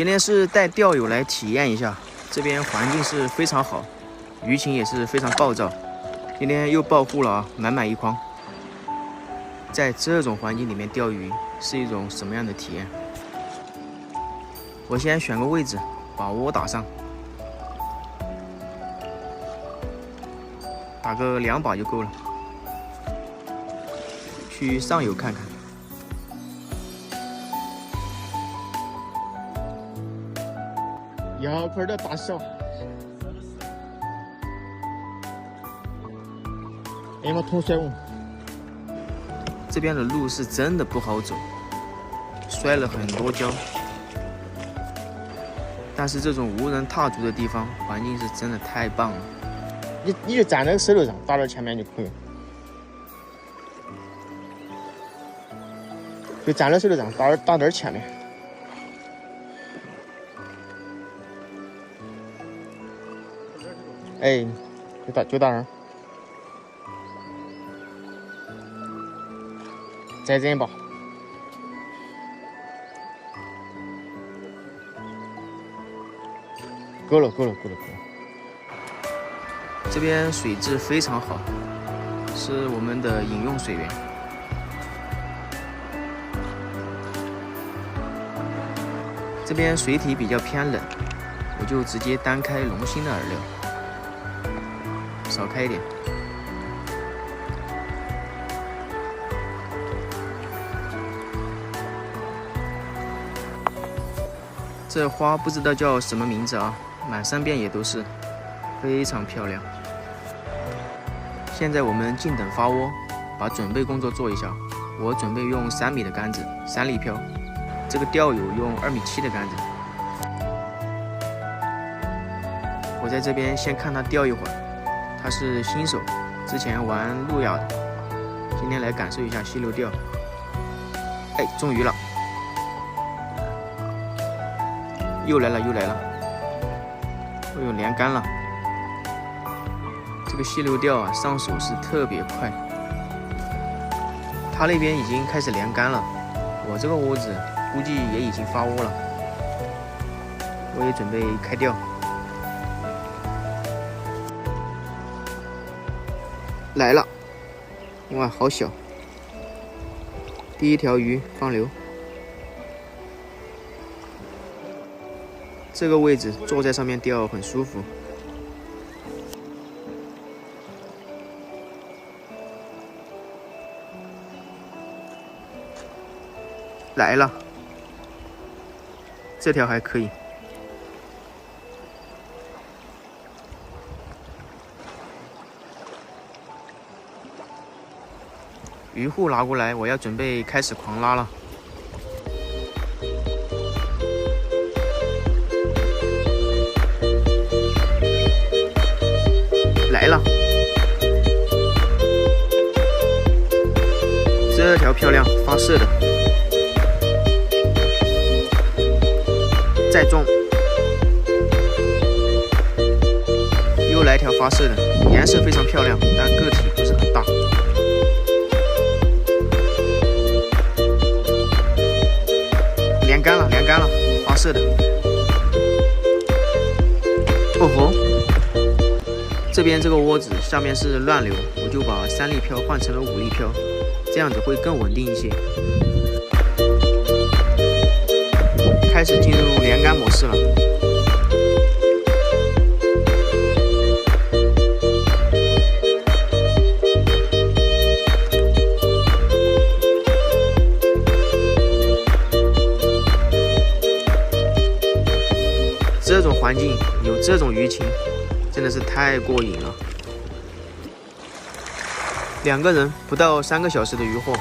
今天是带钓友来体验一下，这边环境是非常好，鱼情也是非常暴躁。今天又暴护了啊，满满一筐。在这种环境里面钓鱼是一种什么样的体验？我先选个位置，把窝打上，打个2把就够了。去上游看看。2块的大小，哎妈，头摔我！这边的路是真的不好走，摔了很多跤。但是这种无人踏足的地方，环境是真的太棒了。你就站在石头上，打到前面就可以。就站在石头上，打到前面。哎，就打那儿。再扔吧。够了。这边水质非常好，是我们的饮用水源。这边水体比较偏冷，我就直接单开龙芯的饵料，少开一点。这花不知道叫什么名字啊，满山遍野都是，非常漂亮。现在我们静等发窝，把准备工作做一下。我准备用3米的杆子，3粒漂。这个钓友用2.7米的杆子。我在这边先看他钓一会儿，他是新手，之前玩路亚的，今天来感受一下溪流钓。哎，中鱼了！又来了！哎呦，连杆了！这个溪流钓啊，上手是特别快。他那边已经开始连杆了，我这个窝子估计也已经发窝了。我也准备开钓。来了！哇，好小！第一条鱼放流。这个位置坐在上面钓很舒服。来了，这条还可以。鱼护拿过来，我要准备开始狂拉了。来了，这条漂亮，发射的，再中，又来条发射的，颜色非常漂亮，但个体不是很大。连杆了，发射的。哦吼！这边这个窝子下面是乱流，我就把3粒漂换成了5粒漂，这样子会更稳定一些。开始进入连杆模式了。这种环境有这种鱼情，真的是太过瘾了。2个人不到3个小时的渔获，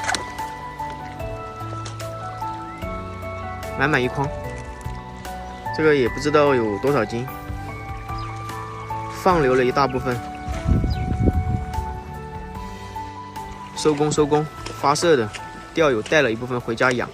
满满一筐。这个也不知道有多少斤，放流了一大部分。收工，发射的钓友带了一部分回家养。